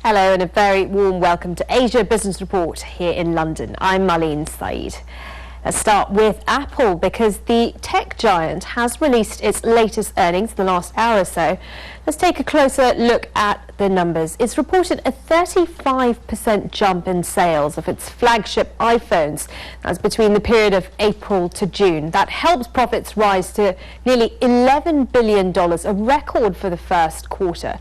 Hello and a very warm welcome to Asia Business Report here in London. I'm Marlene Said. Let's start with Apple because the tech giant has released its latest earnings in the last hour or so. Let's take a closer look at the numbers. It's reported a 35% jump in sales of its flagship iPhones. That's between the period of April to June. That helps profits rise to nearly $11 billion, a record for the first quarter.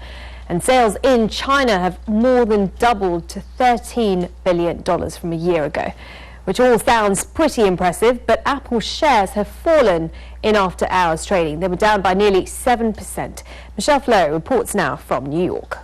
And sales in China have more than doubled to $13 billion from a year ago, which all sounds pretty impressive, but Apple's shares have fallen in after-hours trading. They were down by nearly 7%. Michelle Flo reports now from New York.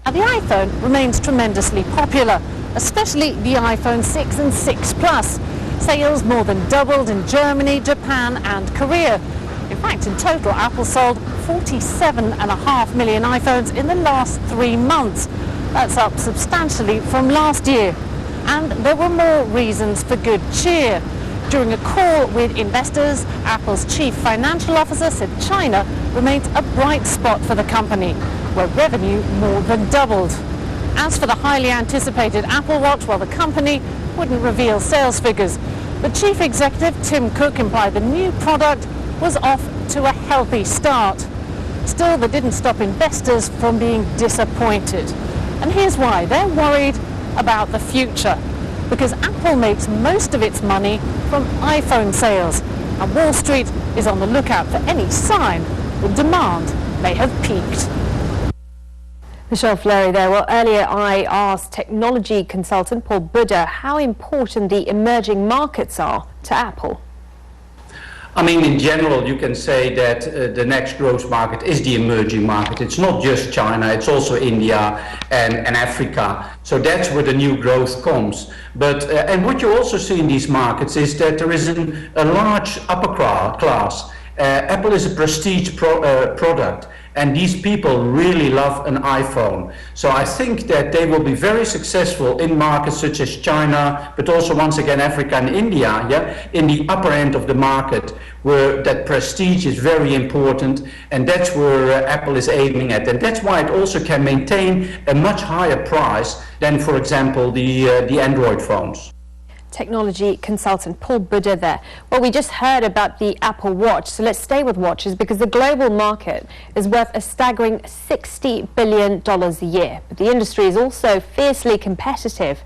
Now, the iPhone remains tremendously popular, especially the iPhone 6 and 6 Plus. Sales more than doubled in Germany, Japan and Korea. In fact, in total, Apple sold 47.5 million iPhones in the last 3 months. That's up substantially from last year. And there were more reasons for good cheer. During a call with investors, Apple's chief financial officer said China remains a bright spot for the company, where revenue more than doubled. As for the highly anticipated Apple Watch, well, the company wouldn't reveal sales figures. But chief executive Tim Cook implied the new product was off to a healthy start. Still, that didn't stop investors from being disappointed. And here's why. They're worried about the future, because Apple makes most of its money from iPhone sales, and Wall Street is on the lookout for any sign that demand may have peaked. Michelle Fleury there. Well, earlier I asked technology consultant Paul Budde how important the emerging markets are to Apple. I mean, in general, you can say that the next growth market is the emerging market. It's not just China, it's also India and Africa. So that's where the new growth comes. But and what you also see in these markets is that there is a large upper class. Apple is a prestige product, and these people really love an iPhone. So I think that they will be very successful in markets such as China, but also once again Africa and India, in the upper end of the market, where that prestige is very important, and that's where Apple is aiming at. And that's why it also can maintain a much higher price than, for example, the Android phones. Technology consultant Paul Budde there. Well, we just heard about the Apple Watch, so let's stay with watches because the global market is worth a staggering $60 billion a year. But the industry is also fiercely competitive.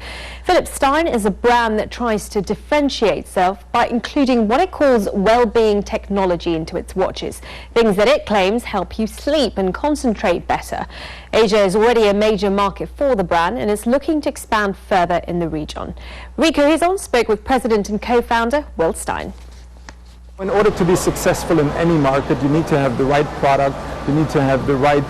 Stein is a brand that tries to differentiate itself by including what it calls well-being technology into its watches, things that it claims help you sleep and concentrate better. Asia is already a major market for the brand and is looking to expand further in the region. Rico Hizon spoke with president and co-founder Stein. In order to be successful in any market, you need to have the right product, you need to have the right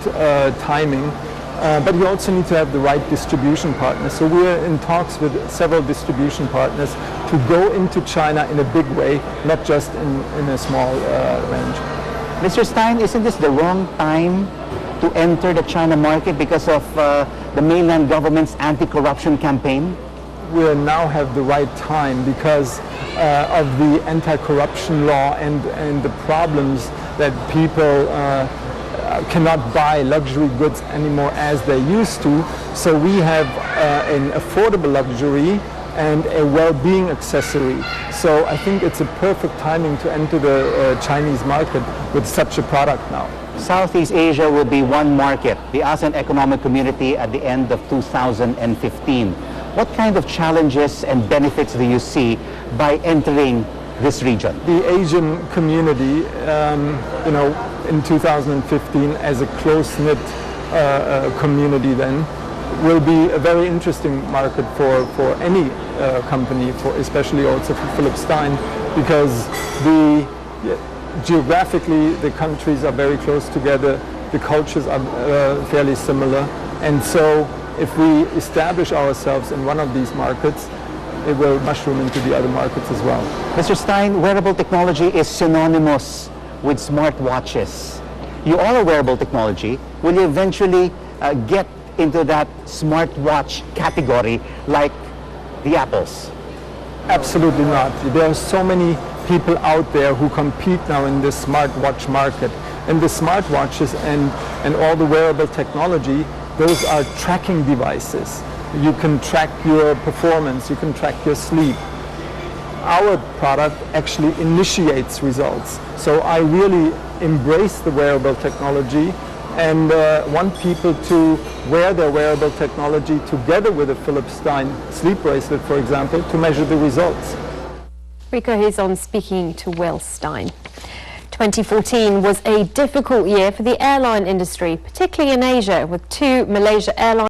timing, but you also need to have the right distribution partners. So we're in talks with several distribution partners to go into China in a big way, not just in a small range. Mr. Stein, isn't this the wrong time to enter the China market because of the mainland government's anti-corruption campaign? We now have the right time because of the anti-corruption law and the problems that people cannot buy luxury goods anymore as they used to. So we have an affordable luxury and a well-being accessory. So I think it's a perfect timing to enter the Chinese market with such a product now. Southeast Asia will be one market, the ASEAN Economic Community, at the end of 2015. What kind of challenges and benefits do you see by entering this region? The Asian community, in 2015 as a close-knit community then, will be a very interesting market for any company, especially also for Stein, because geographically the countries are very close together, the cultures are fairly similar, and so if we establish ourselves in one of these markets, it will mushroom into the other markets as well. Mr. Stein, wearable technology is synonymous with smartwatches. You are a wearable technology. Will you eventually get into that smartwatch category like the Apples? Absolutely not. There are so many people out there who compete now in this smartwatch market. And the smartwatches and all the wearable technology those are tracking devices. You can track your performance, you can track your sleep. Our product actually initiates results. So I really embrace the wearable technology and want people to wear their wearable technology together with a Philips Stein sleep bracelet, for example, to measure the results. Rico is on speaking to Will Stein. 2014 was a difficult year for the airline industry, particularly in Asia, with 2 Malaysia airlines